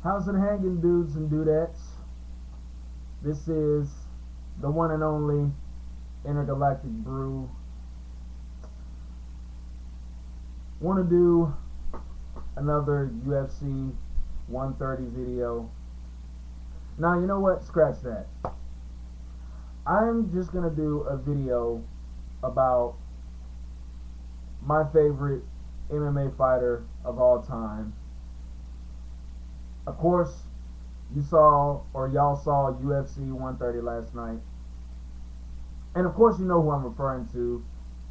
How's it hanging, dudes and dudettes? This is the one and only Intergalactic Brew. Want to do another UFC 130 video. Now, you know what? Scratch that. I'm just going to do a video about my favorite MMA fighter of all time. Of course, you saw, or y'all saw UFC 130 last night. And of course you know who I'm referring to,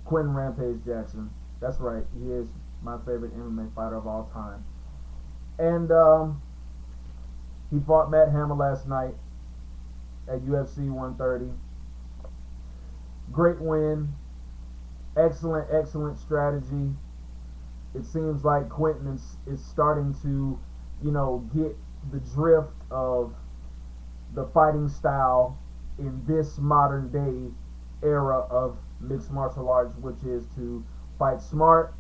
QUINTON Rampage Jackson. That's right, he is my favorite MMA fighter of all time. And he fought Matt Hamill last night at UFC 130. Great win. Excellent strategy. It seems like QUINTON is starting to, get the drift of the fighting style in this modern day era of mixed martial arts, which is to fight smart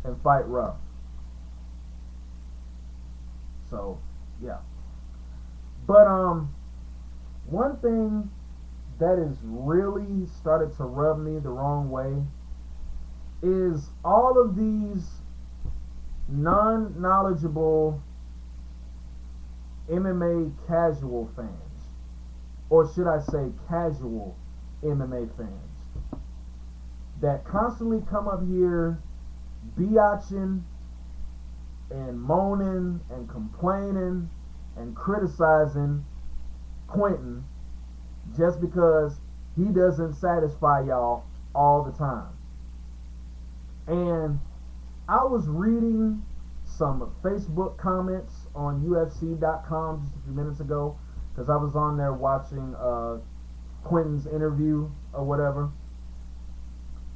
and fight rough. So, yeah. But one thing that has really started to rub me the wrong way is all of these non-knowledgeable MMA casual fans, or should I say casual MMA fans, that constantly come up here biatching and moaning and complaining and criticizing QUINTON just because he doesn't satisfy y'all all the time. And I was reading some Facebook comments on UFC.com just a few minutes ago, because I was on there watching QUINTON's interview or whatever.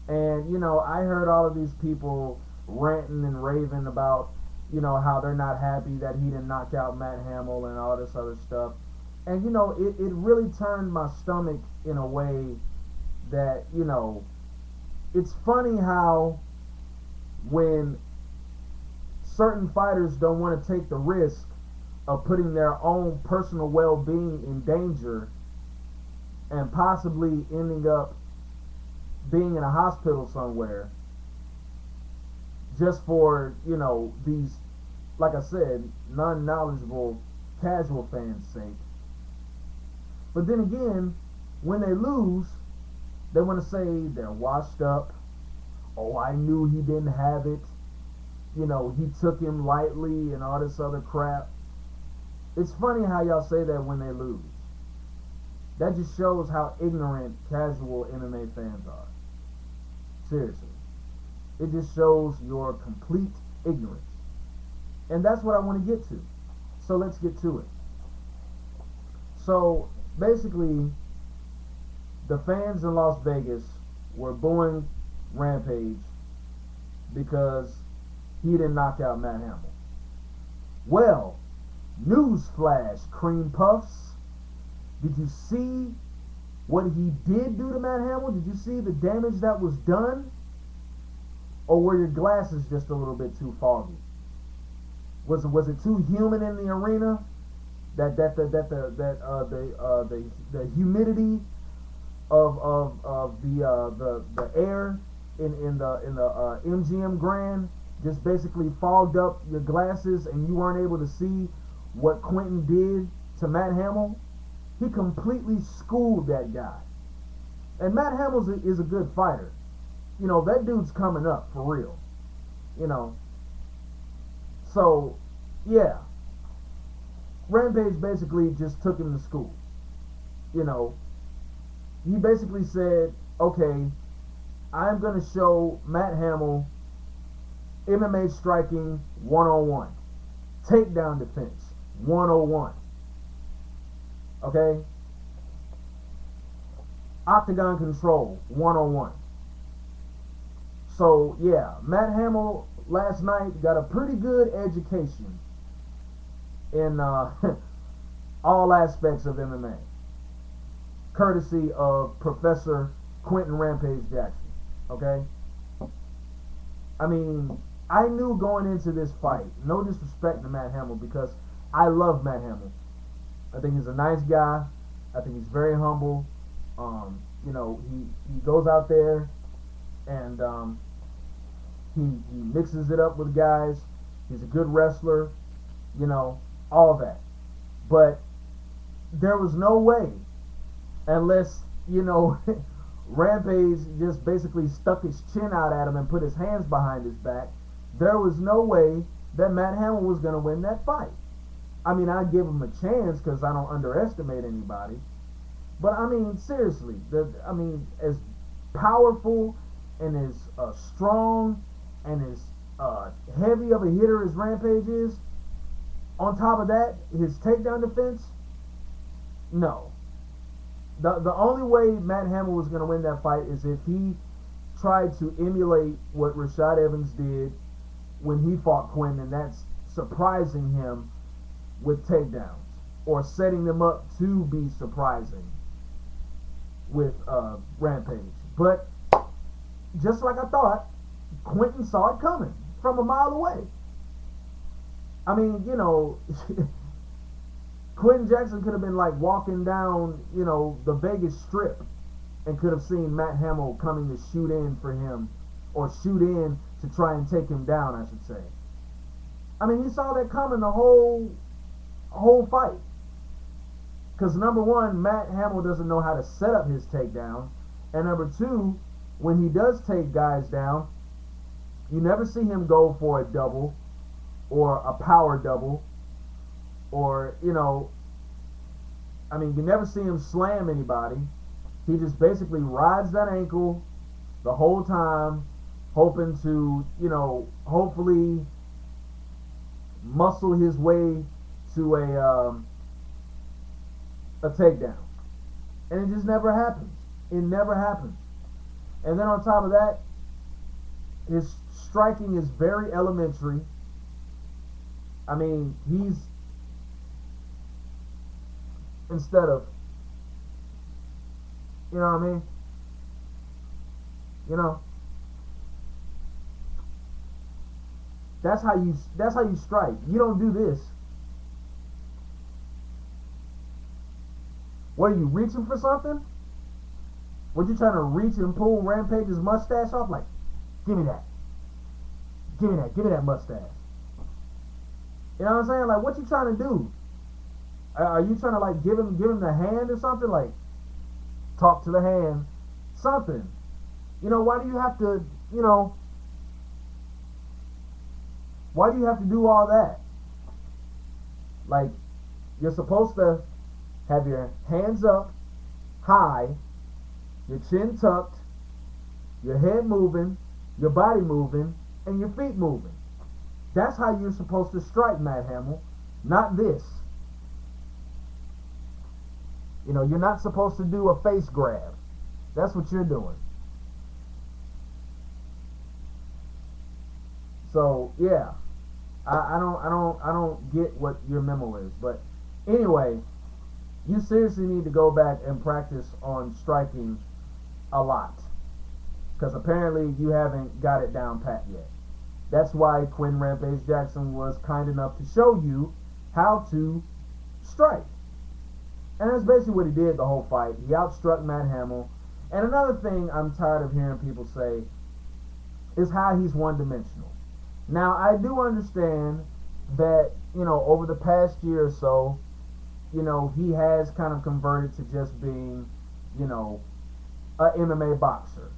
And, I heard all of these people ranting and raving about, how they're not happy that he didn't knock out Matt Hamill and all this other stuff. And, it really turned my stomach in a way that, it's funny how when certain fighters don't want to take the risk of putting their own personal well-being in danger and possibly ending up being in a hospital somewhere just for, these, like I said, non-knowledgeable casual fans' sake. But then again, when they lose, they want to say they're washed up. Oh, I knew he didn't have it. He took him lightly and all this other crap. It's funny how y'all say that when they lose. That just shows how ignorant casual MMA fans are. Seriously. It just shows your complete ignorance. And that's what I want to get to. So let's get to it. So basically, the fans in Las Vegas were booing Rampage because he didn't knock out Matt Hamill. Well, newsflash, cream puffs. Did you see what he did do to Matt Hamill? Did you see the damage that was done? Or were your glasses just a little bit too foggy? Was it too humid in the arena? The humidity of the air in the MGM Grand just basically fogged up your glasses and you weren't able to see what QUINTON did to Matt Hamill? He completely schooled that guy. And Matt Hamill is a good fighter. That dude's coming up for real. So, yeah. Rampage basically just took him to school. He basically said, okay, I'm going to show Matt Hamill MMA striking 101. Takedown defense 101. Okay? Octagon control 101. So, yeah, Matt Hamill last night got a pretty good education in all aspects of MMA, courtesy of Professor QUINTON Rampage Jackson. Okay? I mean, I knew going into this fight, no disrespect to Matt Hamill, because I love Matt Hamill. I think he's a nice guy. I think he's very humble. You know, he goes out there and he mixes it up with guys. He's a good wrestler. You know, all that. But there was no way, unless, you know, Rampage just basically stuck his chin out at him and put his hands behind his back, there was no way that Matt Hamill was going to win that fight. I mean, I give him a chance because I don't underestimate anybody. But I mean, seriously, as powerful and as strong and as heavy of a hitter as Rampage is, on top of that, his takedown defense, no. The only way Matt Hamill was going to win that fight is if he tried to emulate what Rashad Evans did when he fought Quinn, and that's surprising him with takedowns or setting them up to be surprising with Rampage. But just like I thought, Quinton saw it coming from a mile away. I mean, you know, Quinton Jackson could have been like walking down, you know, the Vegas Strip and could have seen Matt Hamill coming to shoot in for him, or shoot in to try and take him down, I should say. I mean, he saw that coming the whole fight. Because number one, Matt Hamill doesn't know how to set up his takedown. And number two, when he does take guys down, you never see him go for a double or a power double, or, you know, I mean, you never see him slam anybody. He just basically rides that ankle the whole time, hoping to, you know, hopefully muscle his way to a takedown. And it just never happens. It never happens. And then on top of that, his striking is very elementary. I mean, he's, instead of, you know what I mean? You know, that's how you strike. You don't do this. What, are you reaching for something? What, you trying to reach and pull Rampage's mustache off? Like, give me that. Give me that mustache. You know what I'm saying? Like, what you trying to do? Are you trying to, like, give him the hand or something? Like, talk to the hand. Something. You know, why do you have to, you know, why do you have to do all that? Like, you're supposed to have your hands up, high, your chin tucked, your head moving, your body moving, and your feet moving. That's how you're supposed to strike, Matt Hamill, not this. You know, you're not supposed to do a face grab. That's what you're doing. So yeah, I don't get what your memo is. But anyway, you seriously need to go back and practice on striking a lot, because apparently you haven't got it down pat yet. That's why Quinn Rampage Jackson was kind enough to show you how to strike. And that's basically what he did the whole fight. He outstruck Matt Hamill. And another thing I'm tired of hearing people say is how he's one-dimensional. Now, I do understand that, you know, over the past year or so, you know, he has kind of converted to just being, you know, a MMA boxer.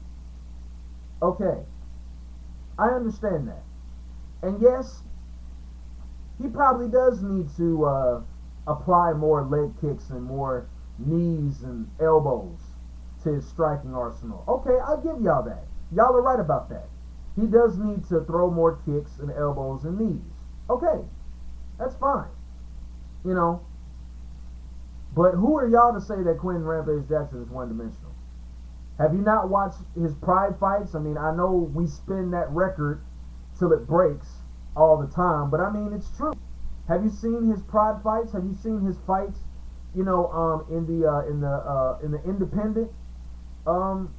Okay. I understand that. And yes, he probably does need to apply more leg kicks and more knees and elbows to his striking arsenal. Okay, I'll give y'all that. Y'all are right about that. He does need to throw more kicks and elbows and knees. Okay, that's fine. You know, but who are y'all to say that Quinn Rampage Jackson is one-dimensional? Have you not watched his Pride fights? I mean, I know we spin that record till it breaks all the time, but I mean, it's true. Have you seen his Pride fights? Have you seen his fights, you know, in the independent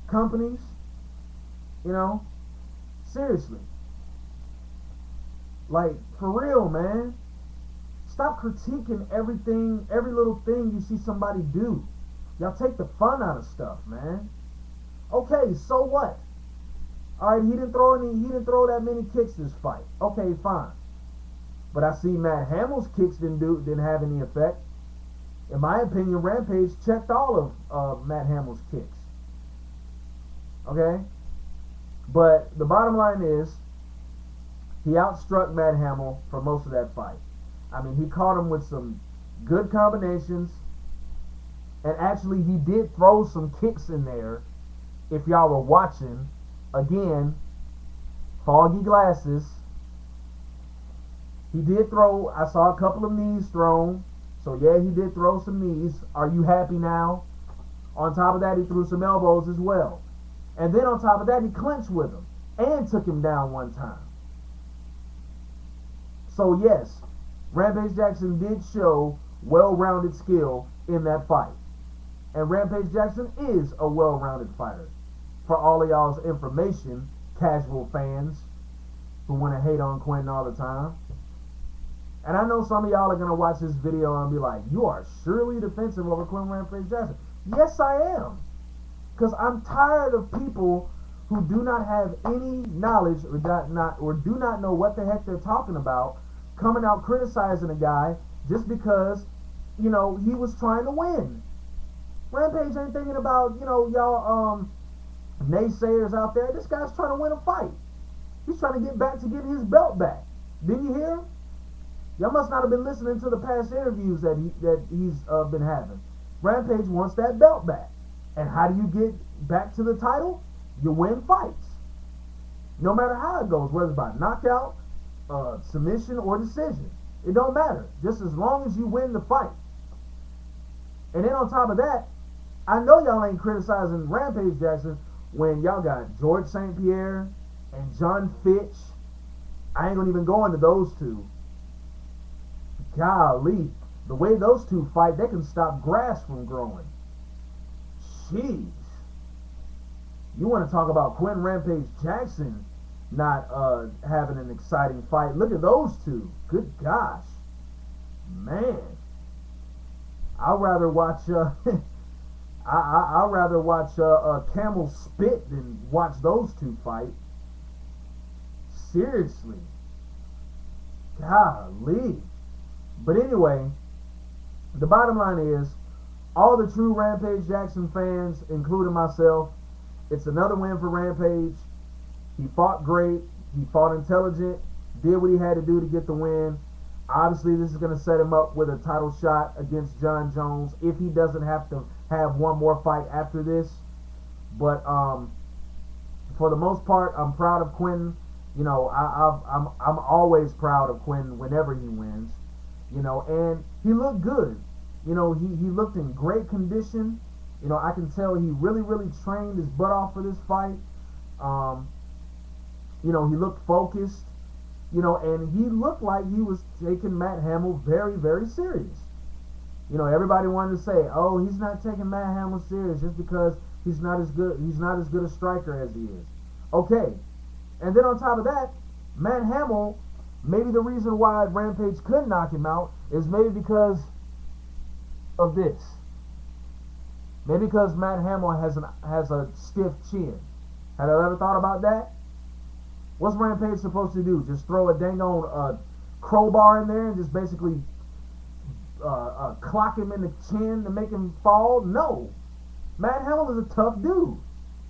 companies? You know, seriously, like, for real, man. Stop critiquing everything, every little thing you see somebody do. Y'all take the fun out of stuff, man. Okay, so what? All right, he didn't throw that many kicks this fight. Okay, fine. But I see Matt Hamill's kicks didn't have any effect. In my opinion, Rampage checked all of Matt Hamill's kicks. Okay? But the bottom line is, he outstruck Matt Hamill for most of that fight. I mean, he caught him with some good combinations. And actually, he did throw some kicks in there. If y'all were watching, again, foggy glasses. He did throw, I saw a couple of knees thrown. So yeah, he did throw some knees. Are you happy now? On top of that, he threw some elbows as well. And then on top of that, he clinched with him and took him down one time. So yes, Rampage Jackson did show well-rounded skill in that fight. And Rampage Jackson is a well-rounded fighter. For all of y'all's information, casual fans who want to hate on Quinton all the time. And I know some of y'all are going to watch this video and be like, you are surely defensive over Quinton Rampage Jackson. Yes, I am. Because I'm tired of people who do not have any knowledge or do not know what the heck they're talking about coming out criticizing a guy just because, you know, he was trying to win. Rampage ain't thinking about, you know, y'all naysayers out there. This guy's trying to win a fight. He's trying to get back to getting his belt back. Didn't you hear him? Y'all must not have been listening to the past interviews that he's been having. Rampage wants that belt back. And how do you get back to the title? You win fights. No matter how it goes, whether it's by knockout, submission, or decision. It don't matter. Just as long as you win the fight. And then on top of that, I know y'all ain't criticizing Rampage Jackson when y'all got George St. Pierre and John Fitch. I ain't gonna even go into those two. Golly, the way those two fight, they can stop grass from growing. Jeez. You want to talk about Quinton Rampage Jackson not having an exciting fight? Look at those two. Good gosh. Man. I'd rather watch I'd rather watch Camel spit than watch those two fight. Seriously. Golly. But anyway, the bottom line is, all the true Rampage Jackson fans, including myself, it's another win for Rampage. He fought great. He fought intelligent. Did what he had to do to get the win. Obviously, this is going to set him up with a title shot against John Jones if he doesn't have to have one more fight after this. But for the most part, I'm proud of Quinton. You know, I'm always proud of Quinton whenever he wins. You know, and he looked good. You know, he looked in great condition. You know, I can tell he really trained his butt off for this fight. You know, he looked focused. You know, and he looked like he was taking Matt Hamill very serious. You know, everybody wanted to say, "Oh, he's not taking Matt Hamill serious just because he's not as good a striker as he is." Okay, and then on top of that, Matt Hamill, maybe the reason why Rampage couldn't knock him out is maybe because of this. Maybe because Matt Hamill has a stiff chin. Have I ever thought about that? What's Rampage supposed to do? Just throw a dang on crowbar in there and just basically clock him in the chin to make him fall? No. Matt Hamill is a tough dude.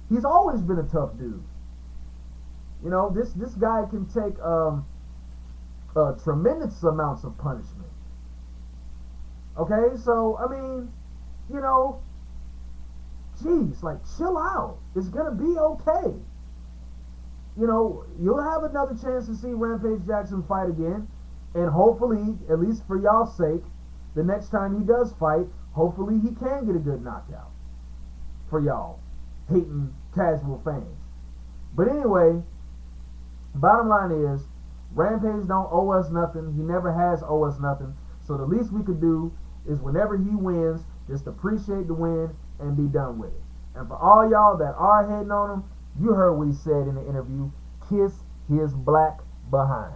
He's always been a tough dude. You know, this guy can take tremendous amounts of punishment. Okay, so I mean, you know, geez, like chill out. It's gonna be okay. You know, you'll have another chance to see Rampage Jackson fight again, and hopefully, at least for y'all's sake, the next time he does fight, hopefully he can get a good knockout for y'all hating casual fans. But anyway, bottom line is, Rampage don't owe us nothing. He never has owe us nothing. So the least we could do is whenever he wins, just appreciate the win and be done with it. And for all y'all that are hating on him, you heard what he said in the interview. Kiss his black behind.